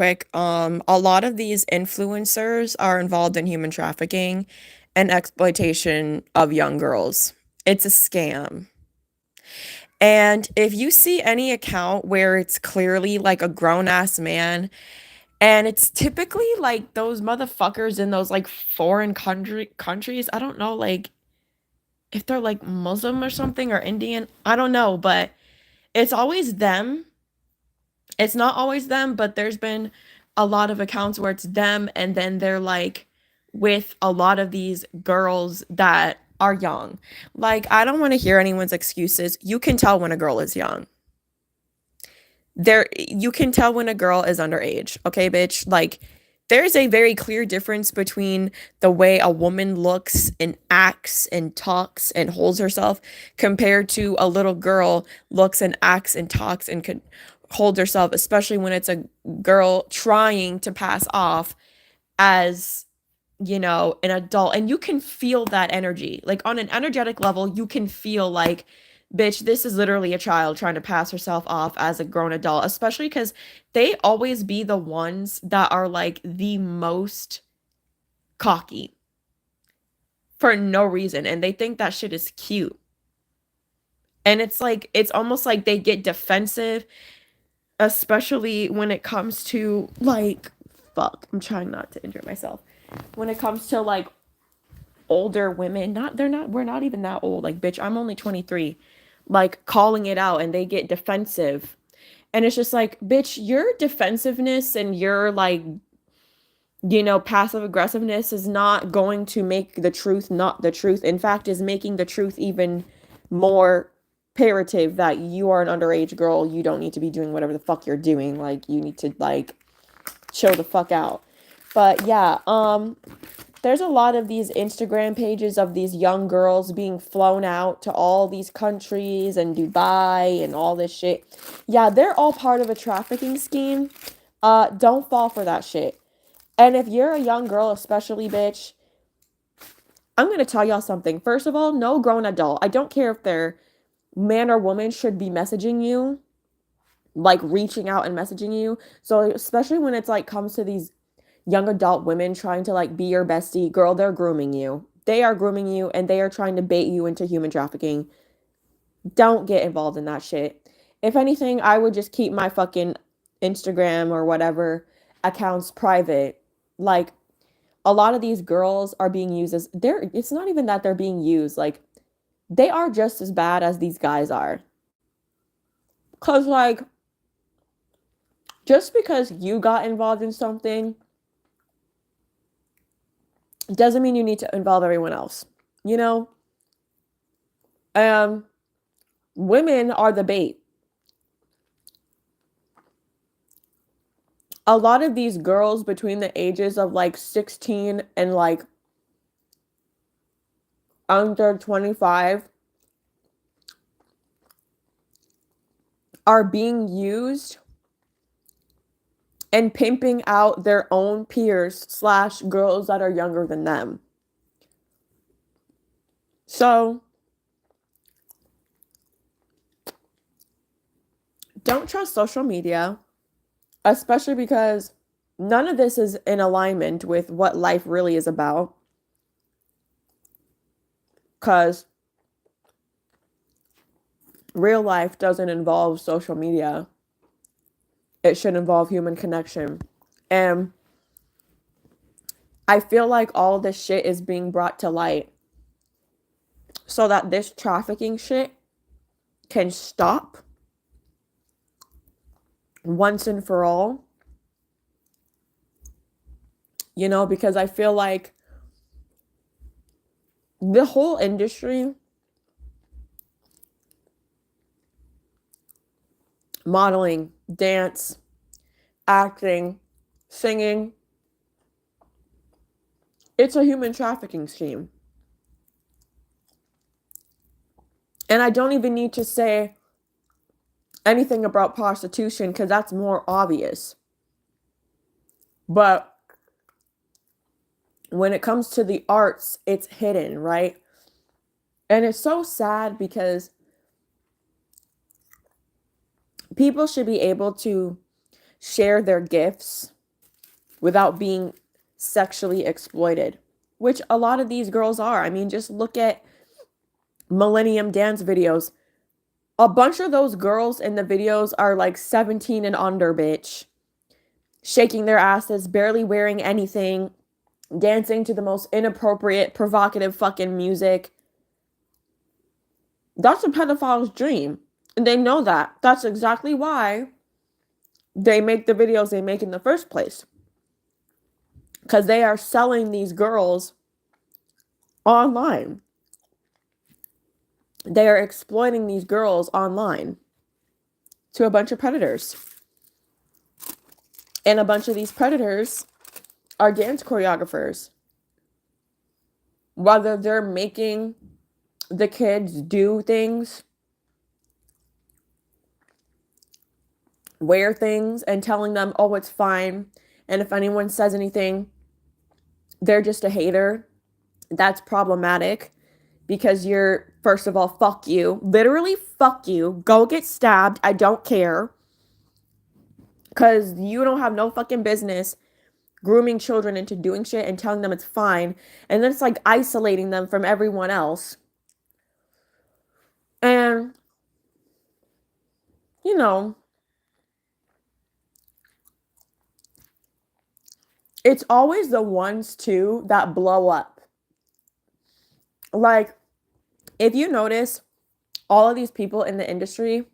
quick. A lot of these influencers are involved in human trafficking and exploitation of young girls. It's a scam. And if you see any account where it's clearly like a grown ass man, and it's typically like those motherfuckers in those like foreign countries, I don't know, like if they're like Muslim or something or Indian, I don't know, but it's always them. It's not always them, but there's been a lot of accounts where it's them and then they're like with a lot of these girls that are young. Like, I don't want to hear anyone's excuses. You can tell when a girl is young. You can tell when a girl is underage. Okay, bitch? Like, there's a very clear difference between the way a woman looks and acts and talks and holds herself compared to a little girl looks and acts and talks and can hold herself, especially when it's a girl trying to pass off as, an adult. And you can feel that energy. Like on an energetic level, you can feel like, bitch, this is literally a child trying to pass herself off as a grown adult, especially because they always be the ones that are like the most cocky for no reason. And they think that shit is cute. And it's like, it's almost like they get defensive, especially when it comes to like, fuck, I'm trying not to injure myself. When it comes to like older women, we're not even that old. Like, bitch, I'm only 23. Like, calling it out and they get defensive. And it's just like, bitch, your defensiveness and your like, passive aggressiveness is not going to make the truth not the truth. In fact, is making the truth even more imperative that you are an underage girl. You don't need to be doing whatever the fuck you're doing. Like, you need to like chill the fuck out. But yeah, there's a lot of these Instagram pages of these young girls being flown out to all these countries and Dubai and all this shit. Yeah, they're all part of a trafficking scheme. Don't fall for that shit. And if you're a young girl, especially, bitch, I'm gonna tell y'all something. First of all, no grown adult, I don't care if they're man or woman, should be messaging you, like reaching out and messaging you. So especially when it's like comes to these young adult women trying to like be your bestie, girl, they're grooming you. They are grooming you and they are trying to bait you into human trafficking. Don't get involved in that shit. If anything, I would just keep my fucking Instagram or whatever accounts private. Like, a lot of these girls are being used as it's not even that they're being used, like they are just as bad as these guys are. Cause like, just because you got involved in something doesn't mean you need to involve everyone else. You know? Um, Women are the bait. A lot of these girls between the ages of like 16 and like under 25 are being used and pimping out their own peers slash girls that are younger than them. So don't trust social media, especially because none of this is in alignment with what life really is about. Because real life doesn't involve social media, it should involve human connection. And I feel like all this shit is being brought to light so that this trafficking shit can stop once and for all. Because I feel like the whole industry, modeling, dance, acting, singing, it's a human trafficking scheme. And I don't even need to say anything about prostitution because that's more obvious. But when it comes to the arts, it's hidden, right? And it's so sad because people should be able to share their gifts without being sexually exploited, which a lot of these girls are. I mean, just look at Millennium Dance videos. A bunch of those girls in the videos are like 17 and under, bitch. Shaking their asses, barely wearing anything, dancing to the most inappropriate, provocative fucking music. That's a pedophile's dream. And they know that. That's exactly why they make the videos they make in the first place. Because they are selling these girls online. They are exploiting these girls online to a bunch of predators. And a bunch of these predators are dance choreographers. Whether they're making the kids do things, wear things, and telling them, oh, it's fine. And if anyone says anything, they're just a hater. That's problematic because you're, first of all, fuck you. Literally, fuck you. Go get stabbed. I don't care. Because you don't have no fucking business grooming children into doing shit and telling them it's fine. And then it's like isolating them from everyone else. And, you know, it's always the ones, too, that blow up. Like, if you notice, all of these people in the industry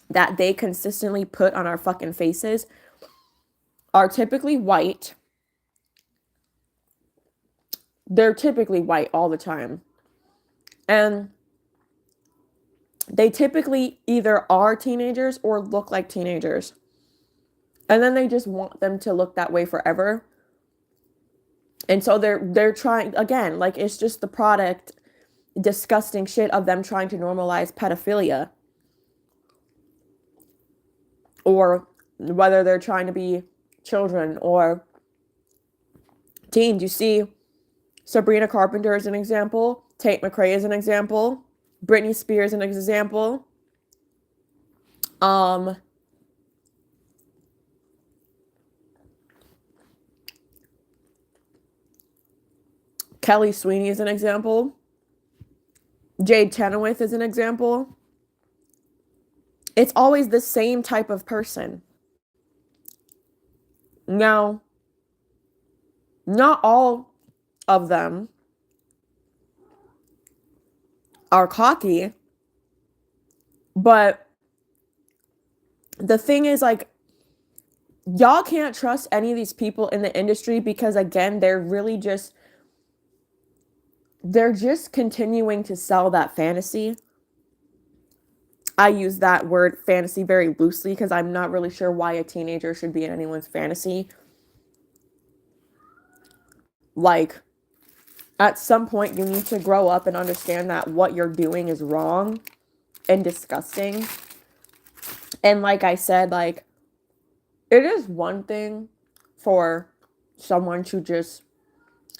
that they consistently put on our fucking faces are typically white. They're typically white all the time. And they typically either are teenagers or look like teenagers. And then they just want them to look that way forever. And so they're trying, again, like it's just the product, disgusting shit of them trying to normalize pedophilia. Or whether they're trying to be children or teens. You see Sabrina Carpenter is an example. Tate McRae is an example. Britney Spears is an example. Kelly Sweeney is an example. Jade Chenoweth is an example. It's always the same type of person. Now, not all of them are cocky, but the thing is, like, y'all can't trust any of these people in the industry because, again, they're just continuing to sell that fantasy. I use that word fantasy very loosely because I'm not really sure why a teenager should be in anyone's fantasy. Like, at some point, you need to grow up and understand that what you're doing is wrong and disgusting. And like I said, like, it is one thing for someone to just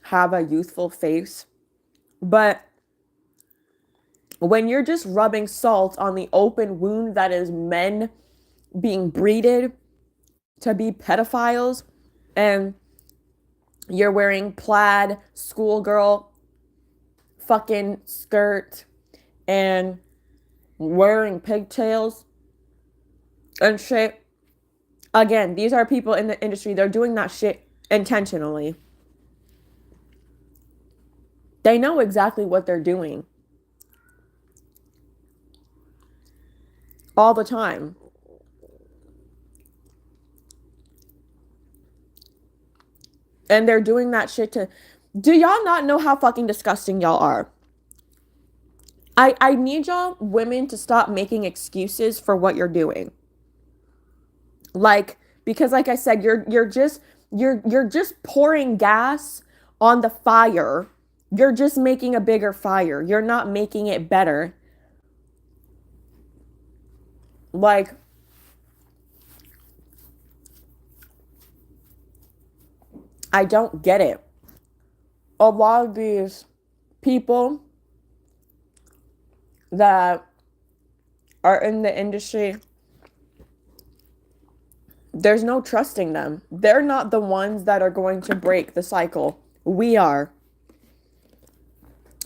have a youthful face, but when you're just rubbing salt on the open wound that is men being breeded to be pedophiles, and you're wearing plaid schoolgirl fucking skirt and wearing pigtails and shit. Again, these are people in the industry. They're doing that shit intentionally. They know exactly what they're doing. All the time. And they're doing that shit to... Do y'all not know how fucking disgusting y'all are? I need y'all women to stop making excuses for what you're doing. Like, because like I said, you're just pouring gas on the fire. You're just making a bigger fire. You're not making it better. Like, I don't get it. A lot of these people that are in the industry There's no trusting them. They're not the ones that are going to break the cycle. We are.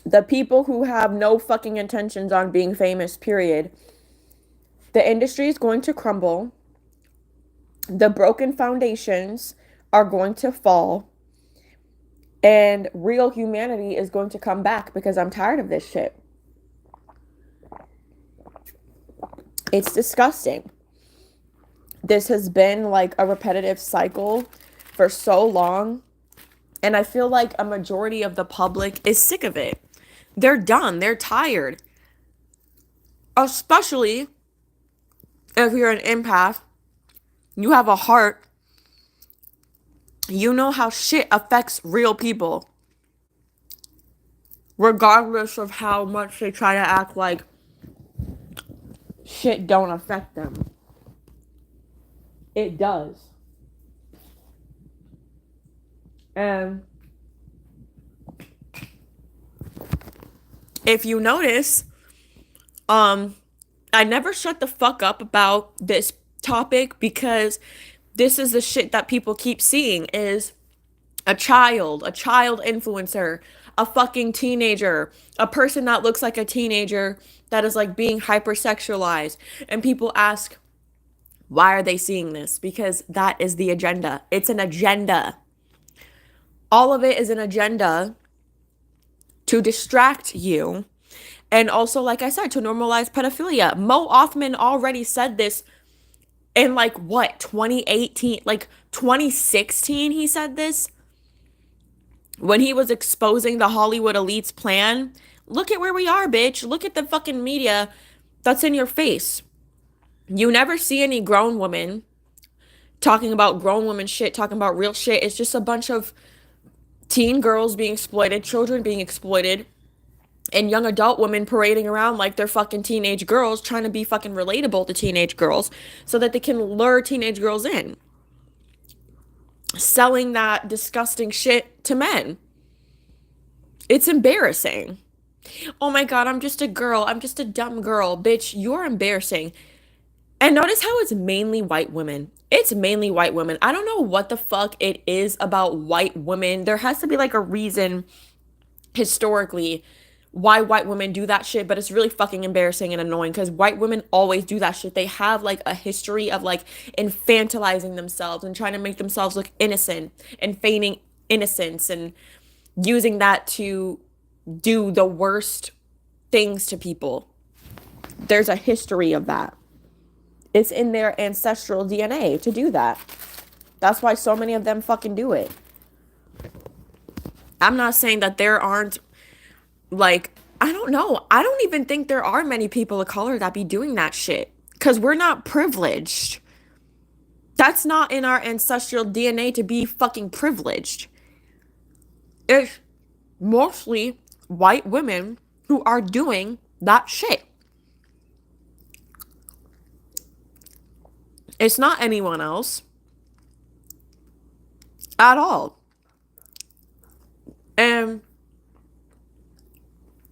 The people who have no fucking intentions on being famous, period. The industry is going to crumble. The broken foundations are going to fall. And real humanity is going to come back because I'm tired of this shit. It's disgusting. This has been like a repetitive cycle for so long. And I feel like a majority of the public is sick of it. They're done. They're tired. Especially if you're an empath, you have a heart, you know how shit affects real people. Regardless of how much they try to act like shit don't affect them. It does. And if you notice, I never shut the fuck up about this topic because this is the shit that people keep seeing is a child influencer, a fucking teenager, a person that looks like a teenager that is like being hypersexualized. And people ask, why are they seeing this? Because that is the agenda. It's an agenda. All of it is an agenda to distract you. And also, like I said, to normalize pedophilia. Mo Othman already said this in like what, 2018? Like 2016 he said this? When he was exposing the Hollywood elite's plan. Look at where we are, bitch. Look at the fucking media that's in your face. You never see any grown women talking about grown women shit, talking about real shit. It's just a bunch of teen girls being exploited, children being exploited, and young adult women parading around like they're fucking teenage girls, trying to be fucking relatable to teenage girls so that they can lure teenage girls in. Selling that disgusting shit to men. It's embarrassing. Oh my God, I'm just a girl. I'm just a dumb girl. Bitch, you're embarrassing. And notice how it's mainly white women. It's mainly white women. I don't know what the fuck it is about white women. There has to be like a reason historically why white women do that shit, but it's really fucking embarrassing and annoying because white women always do that shit. They have like a history of like infantilizing themselves and trying to make themselves look innocent and feigning innocence and using that to do the worst things to people. There's a history of that. It's in their ancestral DNA to do that. That's why so many of them fucking do it. I'm not saying that there aren't, like, I don't know. I don't even think there are many people of color that be doing that shit. Because we're not privileged. That's not in our ancestral DNA to be fucking privileged. It's mostly white women who are doing that shit. It's not anyone else at all. And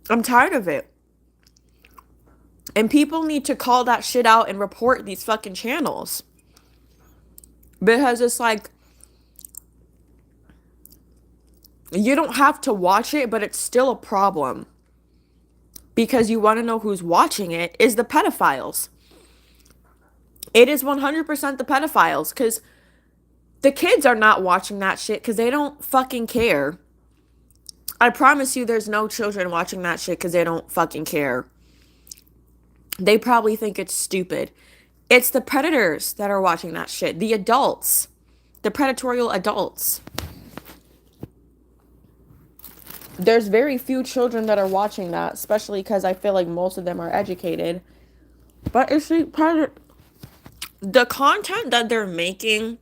I'm tired of it. And people need to call that shit out and report these fucking channels. Because it's like, you don't have to watch it, but it's still a problem. Because you want to know who's watching it is the pedophiles. It is 100% the pedophiles. Because the kids are not watching that shit because they don't fucking care. I promise you there's no children watching that shit because they don't fucking care. They probably think it's stupid. It's the predators that are watching that shit. The adults. The predatorial adults. There's very few children that are watching that, especially because I feel like most of them are educated. But it's the content that they're making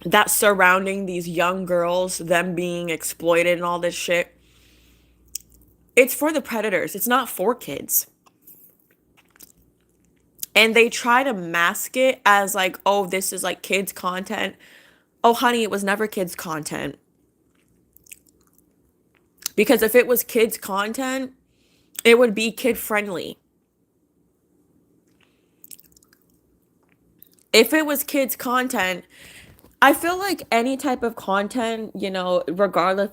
that's surrounding these young girls, them being exploited and all this shit. It's for the predators. It's not for kids. And they try to mask it as like, oh, this is like kids content. Oh, honey, it was never kids content. Because if it was kids content, it would be kid friendly. If it was kids content, I feel like any type of content, regardless